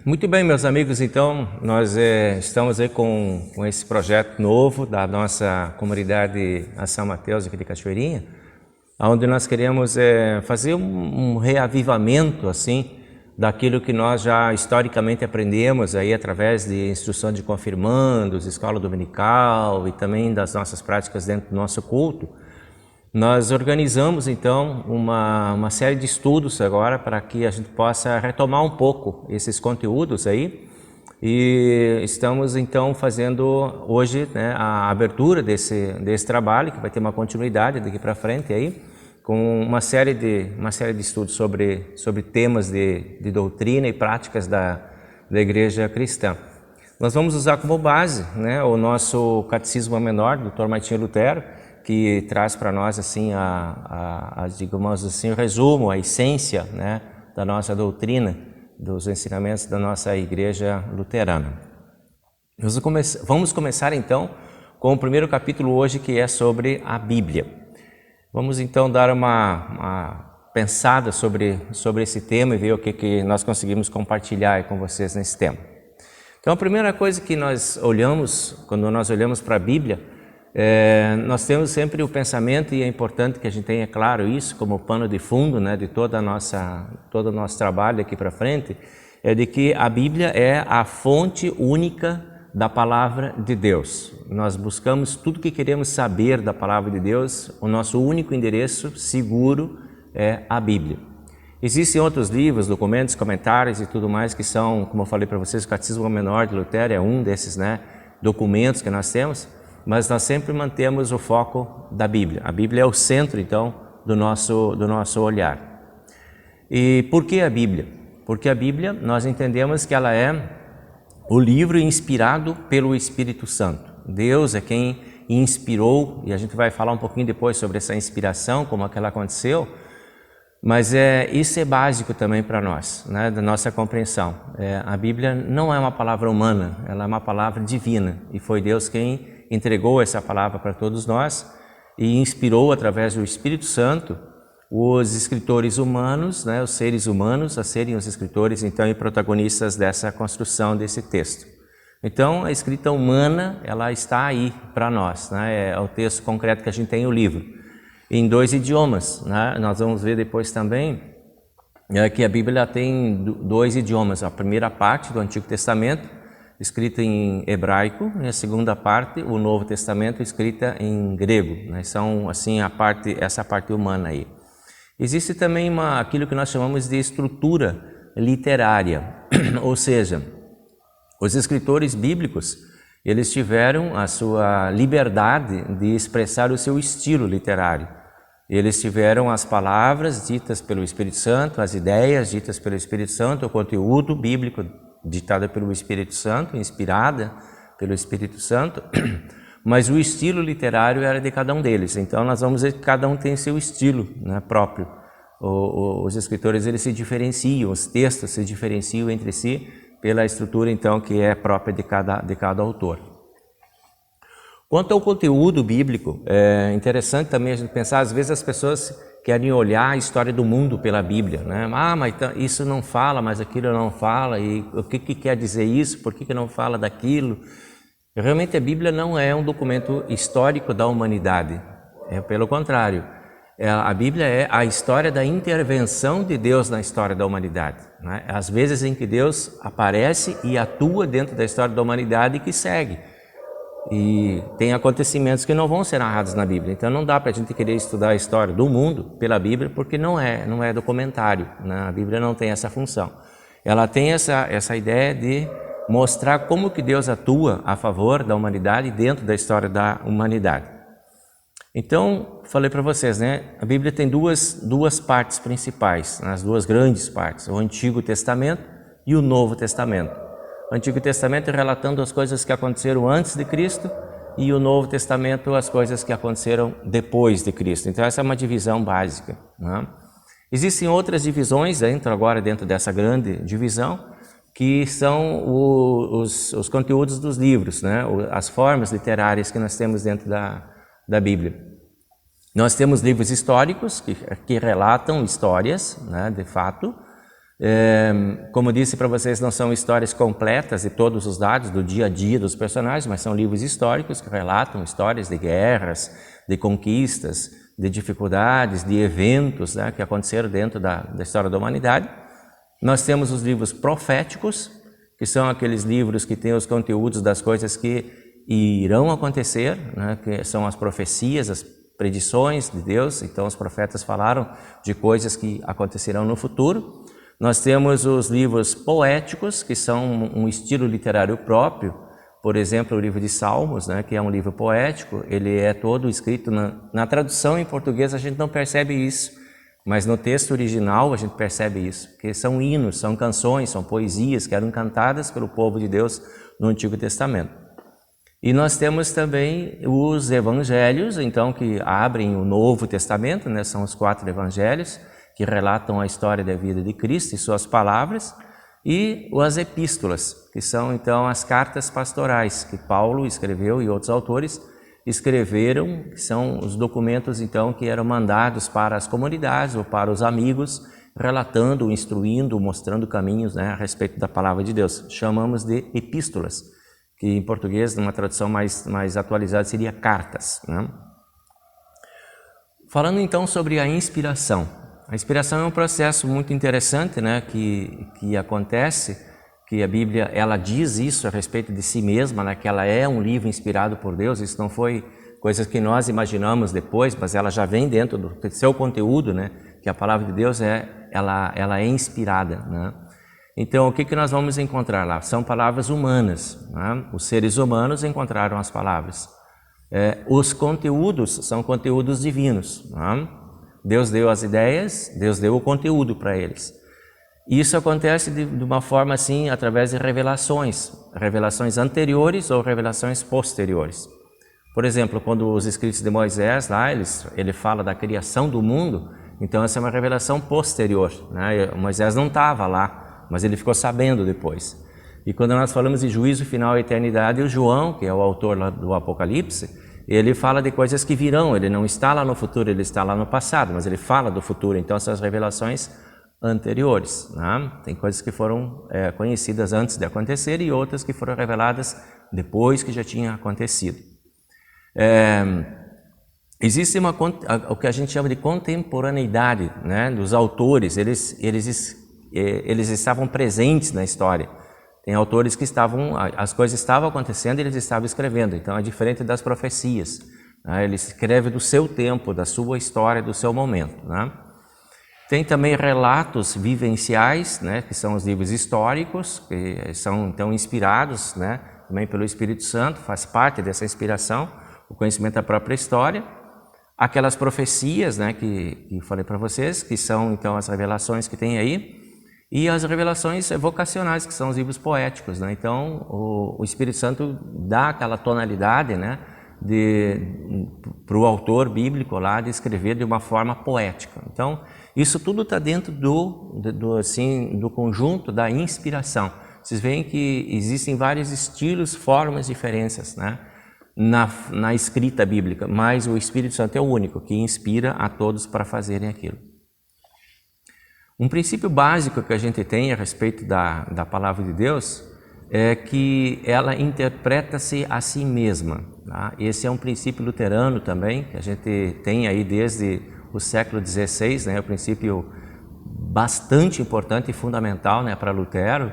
Muito bem, meus amigos, então nós estamos aí com esse projeto novo da nossa comunidade a São Mateus aqui de Cachoeirinha, onde nós queremos fazer um reavivamento assim daquilo que nós já historicamente aprendemos aí através de instrução de confirmandos, escola dominical e também das nossas práticas dentro do nosso culto. Nós organizamos então uma série de estudos agora para que a gente possa retomar um pouco esses conteúdos aí, e estamos então fazendo hoje, né, a abertura desse trabalho, que vai ter uma continuidade daqui para frente aí, com uma série de estudos sobre temas de doutrina e práticas da igreja cristã. Nós vamos usar como base, né, o nosso Catecismo Menor, do Dr. Martinho Lutero, que traz para nós assim digamos assim, o resumo, a essência, né, da nossa doutrina, dos ensinamentos da nossa igreja luterana. Nós vamos começar então com o primeiro capítulo hoje, que é sobre a Bíblia. Vamos então dar uma pensada sobre esse tema e ver o que nós conseguimos compartilhar com vocês nesse tema. Então, a primeira coisa que nós olhamos, quando nós olhamos para a Bíblia, nós temos sempre o pensamento, e é importante que a gente tenha claro isso como pano de fundo, né, de todo o nosso trabalho daqui para frente, é de que a Bíblia é a fonte única da Palavra de Deus. Nós buscamos tudo que queremos saber da Palavra de Deus, o nosso único endereço seguro é a Bíblia. Existem outros livros, documentos, comentários e tudo mais que são, como eu falei para vocês, o Catecismo Menor de Lutero é um desses, né, documentos que nós temos, mas nós sempre mantemos o foco da Bíblia. A Bíblia é o centro, então, do nosso olhar. E por que a Bíblia? Porque a Bíblia, nós entendemos que ela é o livro inspirado pelo Espírito Santo. Deus é quem inspirou, e a gente vai falar um pouquinho depois sobre essa inspiração, como é que ela aconteceu, mas isso é básico também para nós, né, da nossa compreensão. A Bíblia não é uma palavra humana, ela é uma palavra divina, e foi Deus quem entregou essa palavra para todos nós e inspirou através do Espírito Santo os escritores humanos, né, os seres humanos, a serem os escritores então e protagonistas dessa construção desse texto. Então, a escrita humana, ela está aí para nós, né, é o texto concreto que a gente tem no livro, em 2 idiomas, né? Nós vamos ver depois também que a Bíblia tem 2 idiomas, a primeira parte do Antigo Testamento, escrita em hebraico, e a segunda parte, o Novo Testamento, escrita em grego, né? São assim essa parte humana aí. Existe também aquilo que nós chamamos de estrutura literária, ou seja, os escritores bíblicos, eles tiveram a sua liberdade de expressar o seu estilo literário. Eles tiveram as palavras ditas pelo Espírito Santo, as ideias ditas pelo Espírito Santo, o conteúdo bíblico ditada pelo Espírito Santo, inspirada pelo Espírito Santo, mas o estilo literário era de cada um deles. Então nós vamos ver que cada um tem seu estilo, né, próprio. Os escritores, eles se diferenciam, os textos se diferenciam entre si pela estrutura então que é própria de cada autor. Quanto ao conteúdo bíblico, é interessante também a gente pensar, às vezes as pessoas querem olhar a história do mundo pela Bíblia, né? Mas isso não fala, mas aquilo não fala, e o que quer dizer isso? Por que não fala daquilo? Realmente a Bíblia não é um documento histórico da humanidade, pelo contrário, a Bíblia é a história da intervenção de Deus na história da humanidade, né? Às vezes em que Deus aparece e atua dentro da história da humanidade e que segue. E tem acontecimentos que não vão ser narrados na Bíblia, então não dá para a gente querer estudar a história do mundo pela Bíblia, porque não é documentário, né? A Bíblia não tem essa função. Ela tem essa ideia de mostrar como que Deus atua a favor da humanidade dentro da história da humanidade. Então, falei para vocês, né? A Bíblia tem duas partes principais, as 2 grandes partes, o Antigo Testamento e o Novo Testamento. O Antigo Testamento relatando as coisas que aconteceram antes de Cristo e o Novo Testamento as coisas que aconteceram depois de Cristo. Então essa é uma divisão básica, né? Existem outras divisões, entro agora dentro dessa grande divisão, que são os conteúdos dos livros, né? As formas literárias que nós temos dentro da Bíblia. Nós temos livros históricos que relatam histórias, né, de fato. Como disse para vocês, não são histórias completas de todos os dados do dia a dia dos personagens, mas são livros históricos que relatam histórias de guerras, de conquistas, de dificuldades, de eventos, né, que aconteceram dentro da história da humanidade. Nós temos os livros proféticos, que são aqueles livros que têm os conteúdos das coisas que irão acontecer, né, que são as profecias, as predições de Deus. Então os profetas falaram de coisas que acontecerão no futuro. Nós temos os livros poéticos, que são um estilo literário próprio. Por exemplo, o livro de Salmos, né, que é um livro poético, ele é todo escrito na tradução em português, a gente não percebe isso, mas no texto original a gente percebe isso, que são hinos, são canções, são poesias que eram cantadas pelo povo de Deus no Antigo Testamento. E nós temos também os evangelhos, então, que abrem o Novo Testamento, né, são os 4 evangelhos, que relatam a história da vida de Cristo e suas palavras, e as epístolas, que são então as cartas pastorais que Paulo escreveu e outros autores escreveram, que são os documentos então que eram mandados para as comunidades ou para os amigos, relatando, instruindo, mostrando caminhos, né, a respeito da palavra de Deus. Chamamos de epístolas, que em português, numa tradução mais atualizada, seria cartas, né? Falando então sobre a inspiração. A inspiração é um processo muito interessante, né, que acontece, que a Bíblia ela diz isso a respeito de si mesma, né, que ela é um livro inspirado por Deus. Isso não foi coisas que nós imaginamos depois, mas ela já vem dentro do seu conteúdo, né, que a palavra de Deus ela é inspirada, né? Então, o que nós vamos encontrar lá? São palavras humanas, né? Os seres humanos encontraram as palavras. Os conteúdos são conteúdos divinos, né? Deus deu as ideias, Deus deu o conteúdo para eles. Isso acontece de uma forma assim, através de revelações anteriores ou revelações posteriores. Por exemplo, quando os escritos de Moisés, lá, ele fala da criação do mundo, então essa é uma revelação posterior, né? Moisés não estava lá, mas ele ficou sabendo depois. E quando nós falamos de juízo final e eternidade, o João, que é o autor lá do Apocalipse, ele fala de coisas que virão, ele não está lá no futuro, ele está lá no passado, mas ele fala do futuro, então são as revelações anteriores, né? Tem coisas que foram conhecidas antes de acontecer e outras que foram reveladas depois que já tinha acontecido. Existe o que a gente chama de contemporaneidade, né, dos autores. Eles estavam presentes na história. Tem autores que as coisas estavam acontecendo e eles estavam escrevendo, então é diferente das profecias, né? Ele escreve do seu tempo, da sua história, do seu momento, né? Tem também relatos vivenciais, né, que são os livros históricos, que são então inspirados, né, também pelo Espírito Santo, faz parte dessa inspiração, o conhecimento da própria história. Aquelas profecias, né, que falei para vocês, que são então as revelações que tem aí, e as revelações vocacionais, que são os livros poéticos, né? Então, o Espírito Santo dá aquela tonalidade, né, para o autor bíblico lá de escrever de uma forma poética. Então, isso tudo está dentro do conjunto da inspiração. Vocês veem que existem vários estilos, formas, diferenças, né, na escrita bíblica, mas o Espírito Santo é o único que inspira a todos para fazerem aquilo. Um princípio básico que a gente tem a respeito da palavra de Deus é que ela interpreta-se a si mesma, tá? Esse é um princípio luterano também, que a gente tem aí desde o século XVI, né? É um princípio bastante importante e fundamental, né, para Lutero,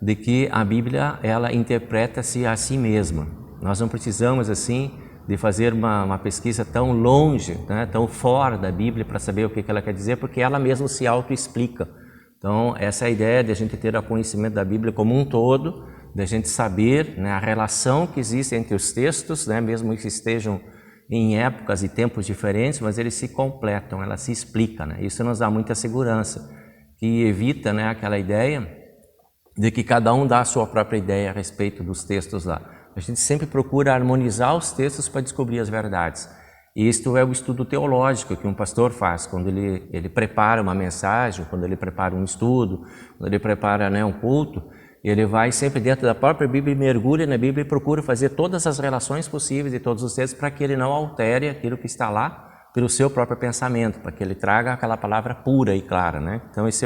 de que a Bíblia ela interpreta-se a si mesma. Nós não precisamos assim de fazer uma pesquisa tão longe, né, tão fora da Bíblia para saber o que ela quer dizer, porque ela mesma se auto-explica. Então, essa é a ideia de a gente ter o conhecimento da Bíblia como um todo, de a gente saber, né, a relação que existe entre os textos, né, mesmo que estejam em épocas e tempos diferentes, mas eles se completam, ela se explica, né? Isso nos dá muita segurança, que evita, né, aquela ideia de que cada um dá a sua própria ideia a respeito dos textos lá. A gente sempre procura harmonizar os textos para descobrir as verdades. E isto é o estudo teológico que um pastor faz, quando ele prepara uma mensagem, quando ele prepara um estudo, quando ele prepara, né, um culto, ele vai sempre dentro da própria Bíblia e mergulha na Bíblia e procura fazer todas as relações possíveis de todos os textos para que ele não altere aquilo que está lá pelo seu próprio pensamento, para que ele traga aquela palavra pura e clara, né? Então esse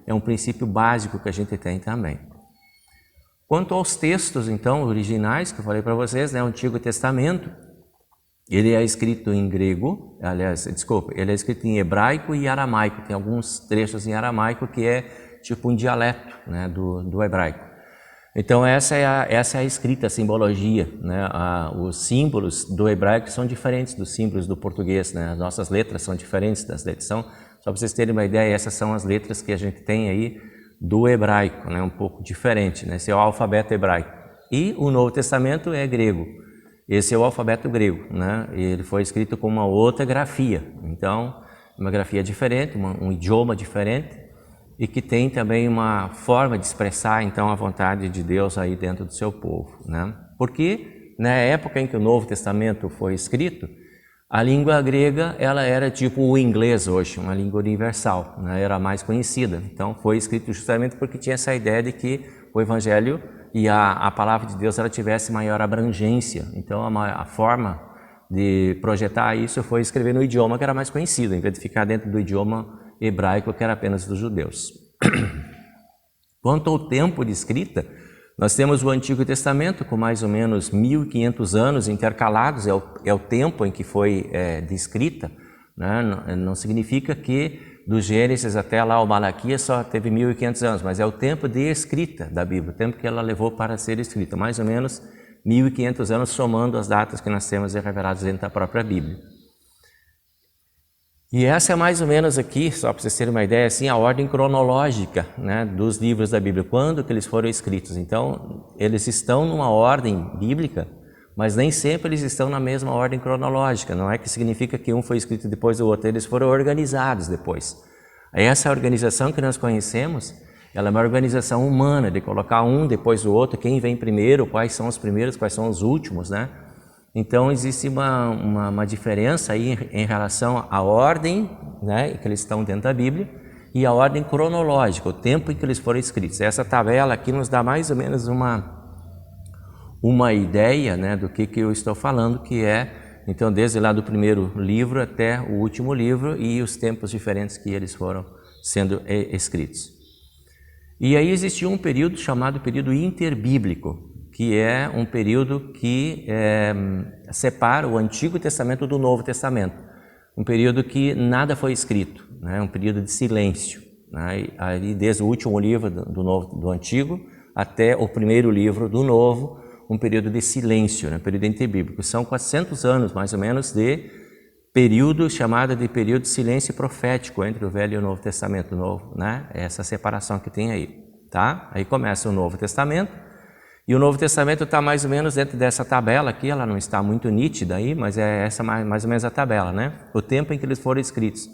é é um princípio básico que a gente tem também. Quanto aos textos, então, originais, que eu falei para vocês, né, o Antigo Testamento, ele é escrito em grego, aliás, desculpa, ele é escrito em hebraico e aramaico. Tem alguns trechos em aramaico que é tipo um dialeto, né, do hebraico. Então essa é a escrita, a simbologia, né? Os símbolos do hebraico são diferentes dos símbolos do português, né? As nossas letras são diferentes das letras. Só para vocês terem uma ideia, essas são as letras que a gente tem aí do hebraico, né? Um pouco diferente, né? Esse é o alfabeto hebraico. E o Novo Testamento é grego. Esse é o alfabeto grego, né? E ele foi escrito com uma outra grafia. Então, uma grafia diferente, um idioma diferente, e que tem também uma forma de expressar, então, a vontade de Deus aí dentro do seu povo, né? Porque na época em que o Novo Testamento foi escrito, a língua grega, ela era tipo o inglês hoje, uma língua universal, né? Era mais conhecida. Então, foi escrito justamente porque tinha essa ideia de que o Evangelho e a palavra de Deus ela tivesse maior abrangência. Então, a forma de projetar isso foi escrever no idioma que era mais conhecido, em vez de ficar dentro do idioma hebraico, que era apenas dos judeus. Quanto ao tempo de escrita, nós temos o Antigo Testamento com mais ou menos 1500 anos intercalados, é o tempo em que foi descrita, né? Não significa que do Gênesis até lá o Malaquias só teve 1500 anos, mas é o tempo de escrita da Bíblia, o tempo que ela levou para ser escrita, mais ou menos 1500 anos, somando as datas que nós temos reveladas dentro da própria Bíblia. E essa é mais ou menos aqui, só para vocês terem uma ideia, assim, a ordem cronológica, né, dos livros da Bíblia, quando que eles foram escritos. Então, eles estão numa ordem bíblica, mas nem sempre eles estão na mesma ordem cronológica. Não é que significa que um foi escrito depois do outro, eles foram organizados depois. Essa organização que nós conhecemos, ela é uma organização humana, de colocar um depois do outro, quem vem primeiro, quais são os primeiros, quais são os últimos, né? Então, existe uma diferença aí em relação à ordem, né, que eles estão dentro da Bíblia, e a ordem cronológica, o tempo em que eles foram escritos. Essa tabela aqui nos dá mais ou menos uma ideia, né, do que eu estou falando, que é, então, desde lá do primeiro livro até o último livro e os tempos diferentes que eles foram sendo escritos. E aí existiu um período chamado período interbíblico, que é um período que separa o Antigo Testamento do Novo Testamento. Um período que nada foi escrito, né? Um período de silêncio, né? Aí, desde o último livro do Antigo até o primeiro livro do Novo, um período de silêncio, né? Período interbíblico. São 400 anos, mais ou menos, de período chamado de período de silêncio profético entre o Velho e o Novo Testamento, né? Essa separação que tem aí, tá? Aí começa o Novo Testamento. E o Novo Testamento está mais ou menos dentro dessa tabela aqui, ela não está muito nítida aí, mas é essa mais ou menos a tabela, né? O tempo em que eles foram escritos.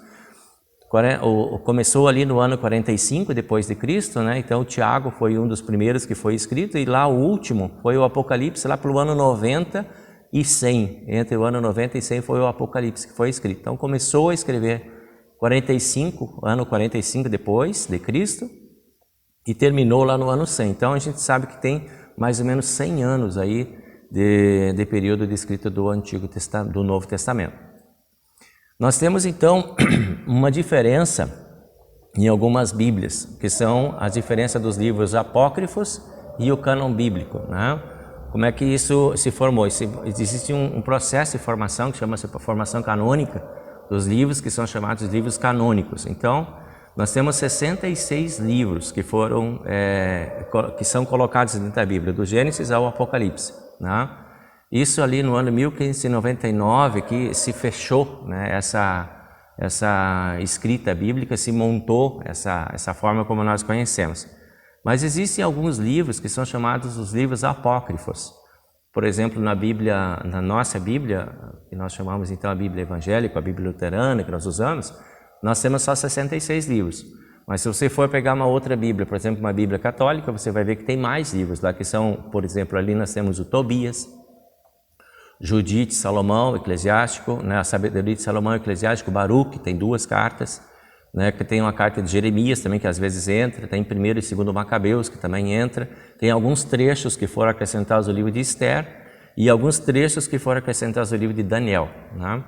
Começou ali no ano 45 depois de Cristo, né? Então o Tiago foi um dos primeiros que foi escrito, e lá o último foi o Apocalipse, lá para o ano 90 e 100. Entre o ano 90 e 100 foi o Apocalipse que foi escrito. Então começou a escrever ano 45 depois de Cristo, e terminou lá no ano 100. Então a gente sabe que tem mais ou menos 100 anos aí de período de escrita do Novo Testamento. Nós temos então uma diferença em algumas Bíblias, que são a diferença dos livros apócrifos e o cânon bíblico, né? Como é que isso se formou? Existe um processo de formação que chama-se formação canônica dos livros, que são chamados livros canônicos. Então, nós temos 66 livros que são colocados dentro da Bíblia, do Gênesis ao Apocalipse, né? Isso ali no ano 1599 que se fechou, né, essa escrita bíblica, se montou essa forma como nós conhecemos. Mas existem alguns livros que são chamados os livros apócrifos. Por exemplo, na nossa Bíblia, que nós chamamos então a Bíblia evangélica, a Bíblia luterana que nós usamos, nós temos só 66 livros. Mas se você for pegar uma outra Bíblia, por exemplo, uma Bíblia católica, você vai ver que tem mais livros lá, que são, por exemplo, ali nós temos o Tobias, Judite, Salomão, Eclesiástico, né? A Sabedoria de Salomão, Eclesiástico, Baruque, tem 2 cartas, né? Que tem uma carta de Jeremias também, que às vezes entra, tem 1º e 2º Macabeus, que também entra, tem alguns trechos que foram acrescentados ao livro de Esther, e alguns trechos que foram acrescentados ao livro de Daniel, né?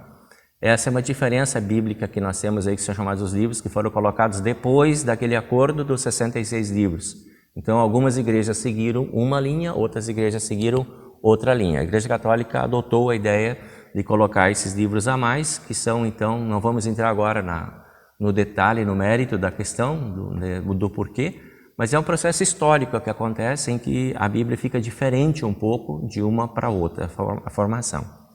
Essa é uma diferença bíblica que nós temos aí, que são chamados os livros, que foram colocados depois daquele acordo dos 66 livros. Então, algumas igrejas seguiram uma linha, outras igrejas seguiram outra linha. A Igreja Católica adotou a ideia de colocar esses livros a mais, que são, então, não vamos entrar agora no detalhe, no mérito da questão, do porquê, mas é um processo histórico que acontece em que a Bíblia fica diferente um pouco de uma para outra, a formação.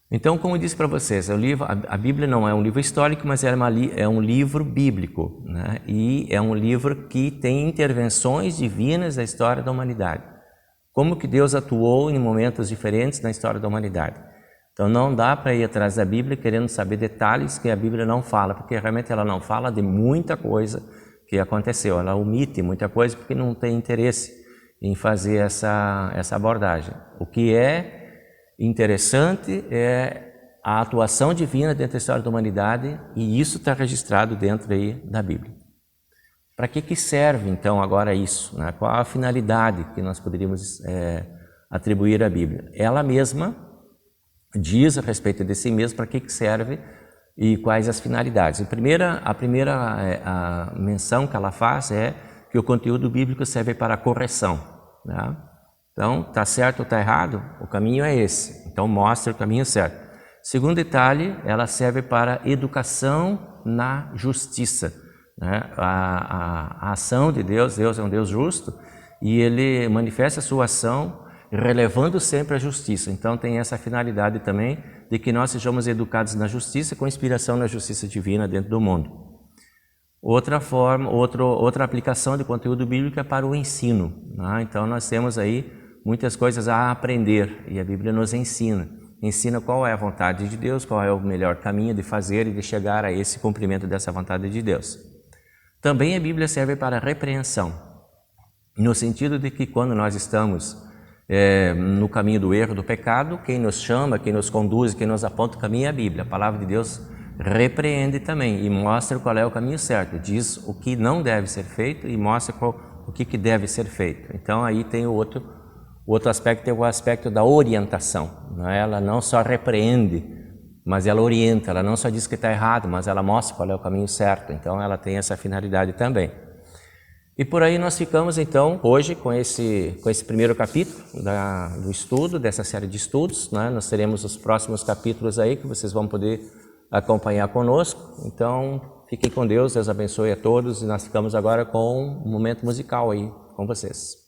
Então, como eu disse para vocês, a Bíblia não é um livro histórico, mas é um livro bíblico, né? E é um livro que tem intervenções divinas da história da humanidade. Como que Deus atuou em momentos diferentes na história da humanidade. Então, não dá para ir atrás da Bíblia querendo saber detalhes que a Bíblia não fala, porque realmente ela não fala de muita coisa que aconteceu. Ela omite muita coisa porque não tem interesse em fazer essa abordagem. O que é interessante é a atuação divina dentro da história da humanidade, e isso está registrado dentro aí da Bíblia. Para que serve então agora isso, né? Qual a finalidade que nós poderíamos atribuir à Bíblia? Ela mesma diz a respeito de si mesma para que serve e quais as finalidades. A primeira menção que ela faz é que o conteúdo bíblico serve para correção, né? Então, está certo ou está errado? O caminho é esse. Então, mostra o caminho certo. Segundo detalhe, ela serve para educação na justiça, né? A ação de Deus é um Deus justo, e Ele manifesta a sua ação relevando sempre a justiça. Então, tem essa finalidade também de que nós sejamos educados na justiça, com inspiração na justiça divina dentro do mundo. Outra aplicação de conteúdo bíblico é para o ensino, né? Então, nós temos aí muitas coisas a aprender, e a Bíblia nos ensina. Ensina qual é a vontade de Deus, qual é o melhor caminho de fazer e de chegar a esse cumprimento dessa vontade de Deus. Também a Bíblia serve para repreensão, no sentido de que quando nós estamos no caminho do erro, do pecado, quem nos chama, quem nos conduz, quem nos aponta o caminho é a Bíblia. A palavra de Deus repreende também e mostra qual é o caminho certo. Diz o que não deve ser feito e mostra o que deve ser feito. Então aí tem o outro aspecto, é o aspecto da orientação, né? Ela não só repreende, mas ela orienta. Ela não só diz que está errado, mas ela mostra qual é o caminho certo. Então ela tem essa finalidade também. E por aí nós ficamos então hoje com esse primeiro capítulo do estudo, dessa série de estudos, né? Nós teremos os próximos capítulos aí que vocês vão poder acompanhar conosco. Então fiquem com Deus, Deus abençoe a todos, e nós ficamos agora com um momento musical aí com vocês.